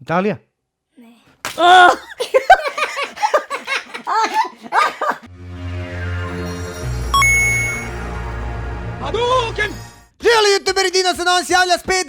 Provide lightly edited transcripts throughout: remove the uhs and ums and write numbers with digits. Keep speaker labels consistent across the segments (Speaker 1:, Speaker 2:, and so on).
Speaker 1: Italija?
Speaker 2: Ne.
Speaker 1: Želi youtuberi, Dino se danes javlja spet,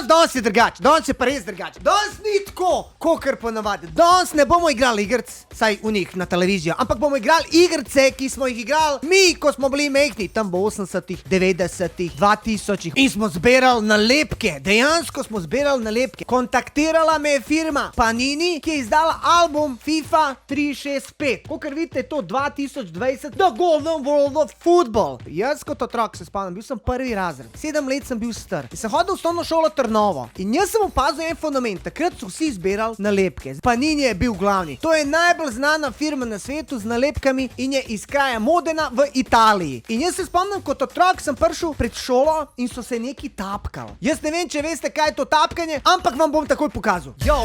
Speaker 1: danes je drugače, danes je pa res drugače. Danes ni tako, kakor ponavadi. Danes ne bomo igrali igrc, saj v njih na televizijo, ampak bomo igrali igrce, ki smo jih igrali mi, ko smo bili mehni, tam v 80-ih, 90-ih, 2000-ih in smo zbirali nalepke, dejansko smo zbirali nalepke. Kontaktirala me je firma Panini, ki je izdala album FIFA 365. Kakor vidite, je to 2020, The Golden World of Football. Jaz kot otrok se spomnim, bil sem prvi razred, 7 let sem bil star in sem hodil v osnovno šolo Trnovo. In jaz sem opazil en fenomen, takrat so vsi zbirali nalepke. Panini je bil glavni. To je najbolj znana firma na svetu z nalepkami in je iz kraja Modena v Italiji. In jaz se spomnim, kot otrok sem prišel pred šolo in so se neki tapkali. Jaz ne vem, če veste, kaj je to tapkanje, ampak vam bom takoj pokazal. Yo,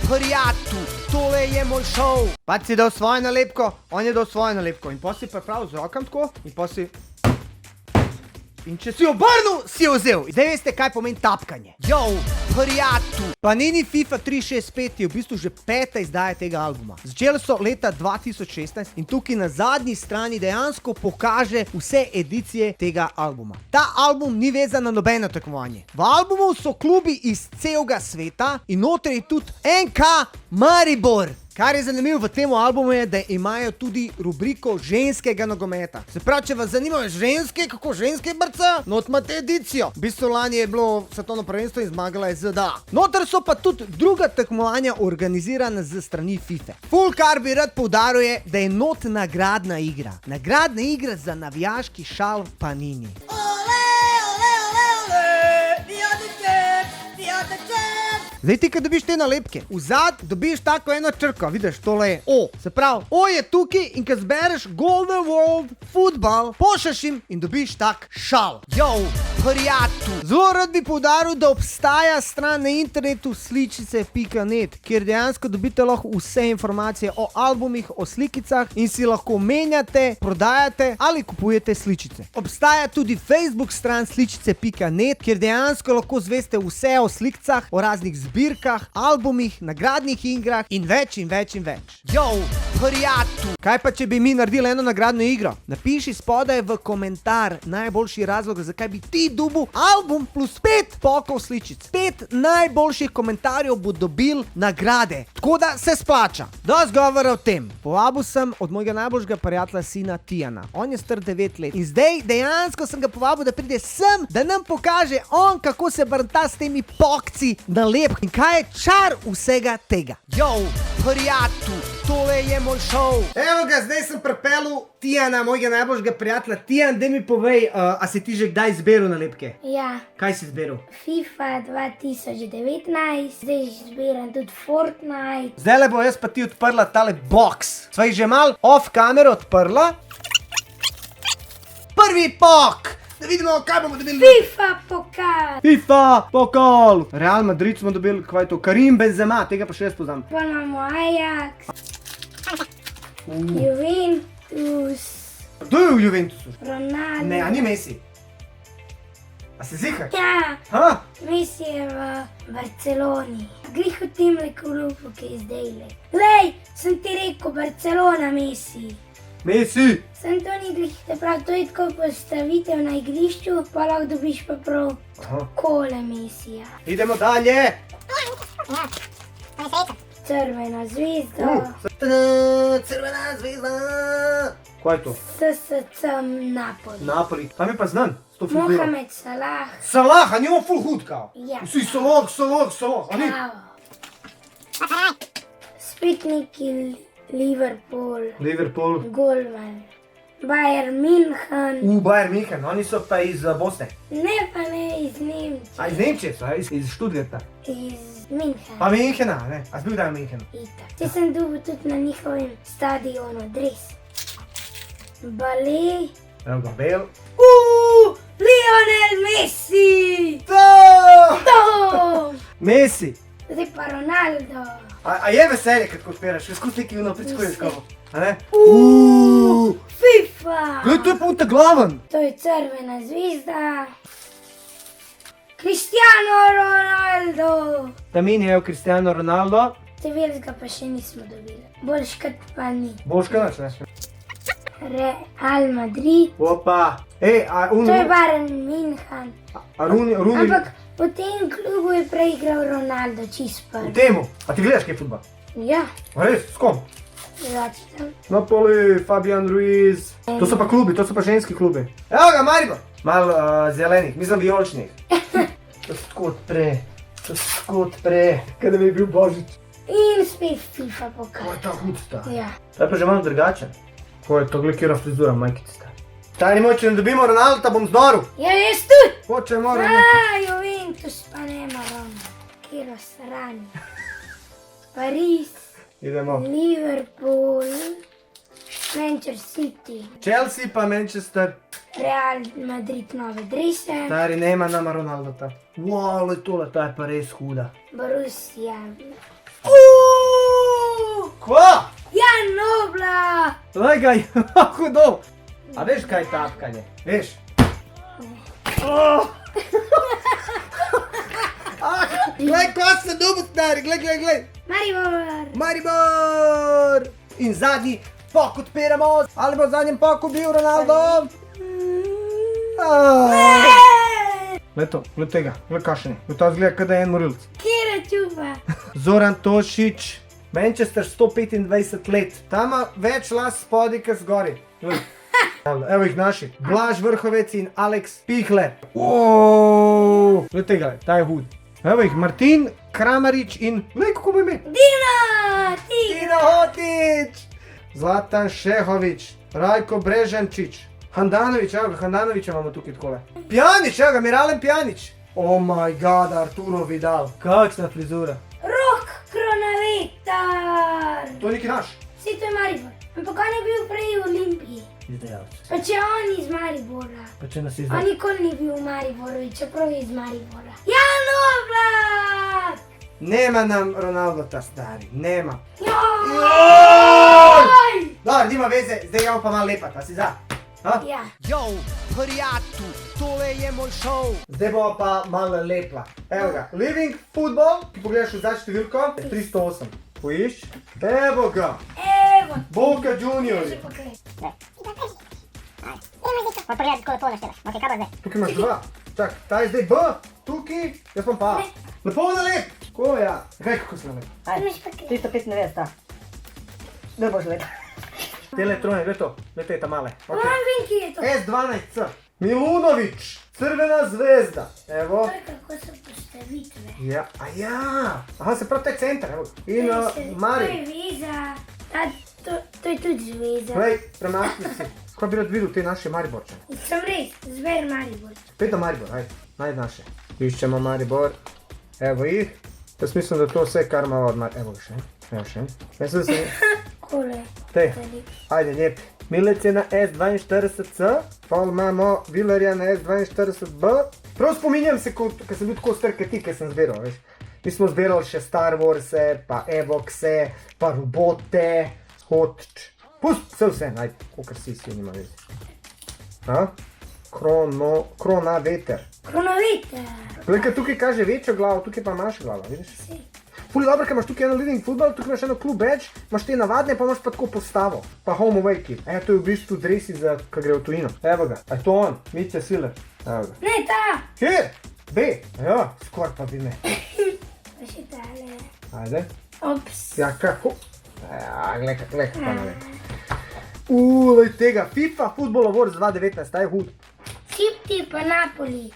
Speaker 1: prijatu, tole je moj šov. Pač si dal svojo nalepko, on je dal svojo nalepko in potem si pripravil z rokam tako in potem si... In če si obrnil, si jo vzel. Zdaj veste, kaj pomeni tapkanje. Yo, prijatu. Panini FIFA 365 je v bistvu že 5. izdaja tega albuma. Začeli so leta 2016 in tukaj na zadnji strani dejansko pokaže vse edicije tega albuma. Ta album ni vezan na nobeno tekmovanje. V albumu so klubi iz celega sveta in notri je tudi NK Maribor. Kar je zanimivo v tem albumu je, da imajo tudi rubriko ženskega nogometa. Se pravi, če vas zanimajo ženske, kako ženske brcajo, not imate edicijo. V bistvu lani je bilo svetovno prvenstvo in zmagala je ZDA. Noter so pa tudi druga tekmovanja organizirana z strani FIFA. Ful, kar bi rad poudaril je, da je not nagradna igra. Nagradna igra za navijaški šal Panini. Zdaj ti, kad dobiš te nalepke, vzad dobiš tako eno črko, vidiš, tole je O. Se pravi, O je tukaj in kad zbereš Golden World Football, pošleš jim in dobiš tak šal. Yo, prijatu. Zelo rad bi poudaril, da obstaja stran na internetu sličice.net, kjer dejansko dobite lahko vse informacije o albumih, o slikicah in si lahko menjate, prodajate ali kupujete sličice. Obstaja tudi Facebook stran sličice.net, kjer dejansko lahko zveste vse o slikicah, o raznih zbirkah, albumih, nagradnih igrah in več in več in več. Yo, prijatu! Kaj pa, če bi mi naredili eno nagradno igro? Napiši spodaj v komentar najboljši razlog, zakaj bi ti dobil album plus 5 pokov sličic. 5 najboljših komentarjev bo dobil nagrade. Tako da se splača. Dosti govora o tem. Povabil sem od mojega najboljšega prijatelja sina Tijana. On je star 9 let. In zdaj dejansko sem ga povabil, da pride sem, da nam pokaže on, kako se brnta s temi pokci nalepk. In kaj je čar vsega tega? Yo, prijatu, tole je moj šov. Evo ga, zdaj sem pripeljal Tijana, mojega najboljšega prijatelja. Tijan, daj mi povej, a si ti že kdaj zberal nalepke?
Speaker 2: Ja,
Speaker 1: Kaj si zberal?
Speaker 2: FIFA 2019, zdaj zbiram tudi Fortnite.
Speaker 1: Zdajle bo jaz pa ti odprla tale box. Sva jih že mal off kamero odprla. Prvi pok! Da vidimo, kaj bomo dobili.
Speaker 2: FIFA pokal.
Speaker 1: FIFA pokal. Real Madrid smo dobili, kaj je to? Karim Benzema, tega pa še jaz poznam.
Speaker 2: Pa imamo Ajax, Juventus,
Speaker 1: Kdo je v Juventusu?
Speaker 2: Ronaldo.
Speaker 1: Ne, a ni Messi. A si zihar?
Speaker 2: Ja,
Speaker 1: Ha?
Speaker 2: Messi je v Barceloni. Glih v tem klubu, ki je zdaj le. Lej, sem ti rekel, Barcelona, Messi.
Speaker 1: Messi!
Speaker 2: Sem to ni glih, te prav, to je tako postavitev na igrišču, pa lahko dobiš pa prav kole Messija.
Speaker 1: Idemo dalje.
Speaker 2: Crvena zvezda,
Speaker 1: Crvena zvezda. Kaj je to?
Speaker 2: SSC Napoli.
Speaker 1: Napoli. Tam je pa znan. S to frizuro.
Speaker 2: Mohamed Salah,
Speaker 1: Salah, a njima full hud kao?
Speaker 2: Ja.
Speaker 1: Vsi Salah, a ni?
Speaker 2: Bravo. Spet neki Liverpool,
Speaker 1: Liverpool.
Speaker 2: Golman, Bayern München,
Speaker 1: Bayern München, oni so pa iz Bosne.
Speaker 2: ne pa ne iz Nemčije,
Speaker 1: A iz Nemčije so, iz Stuttgarta.
Speaker 2: iz München.
Speaker 1: Pa Münchena, ne? A si bil kdaj v Münchenu?
Speaker 2: Itak. Te sem dobil tudi na njihovem stadionu dres. Bale.
Speaker 1: Evo ga, Bale.
Speaker 2: Lionel Messi!
Speaker 1: To!
Speaker 2: To!
Speaker 1: Messi.
Speaker 2: Zdaj pa Ronaldo.
Speaker 1: A je veselje, kad ko odpiraš, skozi neki vno pričakuješ kao, a ne?
Speaker 2: FIFA!
Speaker 1: Glej, to je pa ta glaven.
Speaker 2: To je Crvena zvezda. Cristiano Ronaldo.
Speaker 1: Tamin je Cristiano Ronaldo.
Speaker 2: Tevelska pa še nismo dobili. Boljš kot pa ni.
Speaker 1: Boška naš, ne?
Speaker 2: Real Madrid.
Speaker 1: Opa. Ej, a
Speaker 2: To je Bayern München.
Speaker 1: Runi...
Speaker 2: Ampak v tem klubu je preigral Ronaldo, čist
Speaker 1: V
Speaker 2: prvi.
Speaker 1: temu. A ti gledaš kaj futbol?
Speaker 2: Ja,
Speaker 1: A res, s kom?
Speaker 2: drugače tam.
Speaker 1: Napoli, Fabian Ruiz. To so pa klubi, to so pa ženski klubi. Evo ga, Maribor. Mal zelenih, mislim vijoličnih. To se tako odpre. To se tako odpre. Kaj da bi bil Božič.
Speaker 2: In spet FIFA
Speaker 1: Ko
Speaker 2: pokal.
Speaker 1: je ta hud sta.
Speaker 2: Ja.
Speaker 1: To je pa že malo drugačen. Ko je to glikira frizura, majkica sta. Stari moj, če ne dobimo Ronalda, bom zdoril.
Speaker 2: Ja, jaz tudi.
Speaker 1: Hoče moram.
Speaker 2: Juventus pa nema ravno. Kjero sranje. Pariz,
Speaker 1: Idemo.
Speaker 2: Liverpool, Manchester City,
Speaker 1: Chelsea pa Manchester.
Speaker 2: Real Madrid nove drise,
Speaker 1: Stari, nema nama Ronalda. Wow, le tole, ta je pa res huda.
Speaker 2: Borussia.
Speaker 1: Kva?
Speaker 2: Ja, Nobla!
Speaker 1: Lej ga, hudo. A veš kaj je tapkanje? Veš? Glej, ko se dubu, stari, glej.
Speaker 2: Maribor!
Speaker 1: Maribor! In zadnji pok odpiramo. Ali bo v zadnjem poku bil Ronaldo? Glej to, glej tega, glej kašeni. Glej to zgleda, kada je en morilc.
Speaker 2: Kjera čupa?
Speaker 1: Zoran Tošić, Manchester 125 let. Tam ima več las spodaj, kot zgori. Evo jih naši. Blaž Vrhovec in Alex Pihler. Glej tega, ta je hud. Evo jih Martin Kramarič in... Glej, kako bo ime.
Speaker 2: Dina! Ti!
Speaker 1: Tina Hotić, Zlatan Šehović, Rajko Brežančić, Handanović, evo ga, Handanovića imamo tukaj takole. Pjanić, evo ga, Miralem Pjanić. Oh my god, Arturo Vidal. Kakšna frizura.
Speaker 2: Rok Kronavetar!
Speaker 1: To je neki naš.
Speaker 2: Vsi to je Maribor. Ampak on je bil prej v Olimpiji.
Speaker 1: Izdajalec.
Speaker 2: Pa če on iz Maribora.
Speaker 1: Pa če nas
Speaker 2: On
Speaker 1: izdajalec.
Speaker 2: nikoli ni bil v Mariboru, čeprav je iz Maribora. Jan Oblak!
Speaker 1: Nema nam Ronaldo ta stari, nema.
Speaker 2: Joj!
Speaker 1: Dobro, nima veze, zdaj imamo pa malo lepat, a si za? Ha?
Speaker 2: Ja.
Speaker 3: Yo, prijatu, tole je moj šov.
Speaker 1: Zdaj bo pa malo lepla. Evo ga, Living Football, ki pogledaš v zadnjo številko, 308. Poišč? Evo ga,
Speaker 2: Evo.
Speaker 1: Boca Juniors.
Speaker 2: Že pokrej.
Speaker 4: Pa pogledaj, kako lepo naštelaš. Ok, kaj pa zdaj?
Speaker 1: Tukaj imaš dva. Čak, ta je zdaj B, tukaj, jaz pa pa. Lepo na lep. Ko ja? Kaj, kako si na lep?
Speaker 2: Imaš pokrej.
Speaker 4: 395, ta. Ne boš leta.
Speaker 1: Tele trojne, gled to, gled te ta male.
Speaker 2: On vem, ki je to.
Speaker 1: S12C. Milunović, Crvena zvezda. Evo.
Speaker 2: To je kako so postavitve.
Speaker 1: Ja, a ja. Aha, se pravi, to je center, evo. In
Speaker 2: To je
Speaker 1: Mari.
Speaker 2: veza. To je tudi zveza.
Speaker 1: Glej, premakni si. Kaj bi rad videl te naše Mariborče?
Speaker 2: Sem res, zber Maribor.
Speaker 1: Pet na Maribor, ajde, najdi naše. Iščemo Maribor. Evo jih. Jaz mislim, da to vse, kar ima od Maribor. Evo še. Evo še. Mislim, da se...
Speaker 2: Kole.
Speaker 1: Te, ajde, ljep. Milec je na S42C, pol imamo Vilerja na S42B. Prav spominjam se, ko sem bil tako star, kot ti, ko sem zbiral, veš. Mi smo zbirali še Star Warse, pa Evoxe, pa robote, hotč. Pust, vse, najdi, kakor si nima vezi. Ha? Kronaveter.
Speaker 2: Kronovite.
Speaker 1: Glej, ker tukaj kaže večjo glavo, tukaj pa manjša glava, vidiš?
Speaker 2: Si.
Speaker 1: Ful je dobro, ker imaš tukaj eno Living Football, tukaj imaš eno klub badge, imaš te navadne, pa imaš pa tako postavo. Pa home away kit. To je v bistvu dresi za, ko gre v tujino. Evo ga, a je to on, Mitja Siler. Evo ga.
Speaker 2: Ne, ta.
Speaker 1: Kjer? B, ja, skoraj pa bi me.
Speaker 2: Pa še tale.
Speaker 1: Ajde.
Speaker 2: Ops.
Speaker 1: Ja, kako? Ja, glej, kako pa ne vem. Lej tega, FIFA Football Awards 2019, ta je hud.
Speaker 2: City pa Napoli.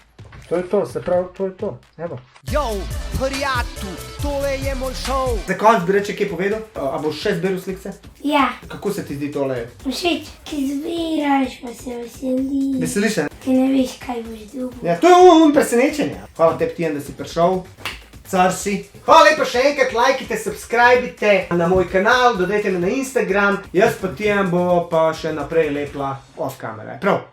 Speaker 1: To je to, se pravi, to je to. Evo.
Speaker 3: Yo, prijatu, tole je moj šov.
Speaker 1: Za konc bi reče kaj povedal? A boš še zbiral slikce?
Speaker 2: Ja,
Speaker 1: Kako se ti zdi tole?
Speaker 2: všeč, ki zbiraš, pa se veseliš.
Speaker 1: Veseliš se?
Speaker 2: Ki ne veš, kaj boš dobil.
Speaker 1: Ja, to je presenečenje. Hvala tebi, Tijan, da si prišel. Car si. Hvala lepa še enkrat, lajkite, subscribite na moj kanal, dodajte me na Instagram. Jaz pa Tijan bo pa še naprej lepla off kamera. Prav.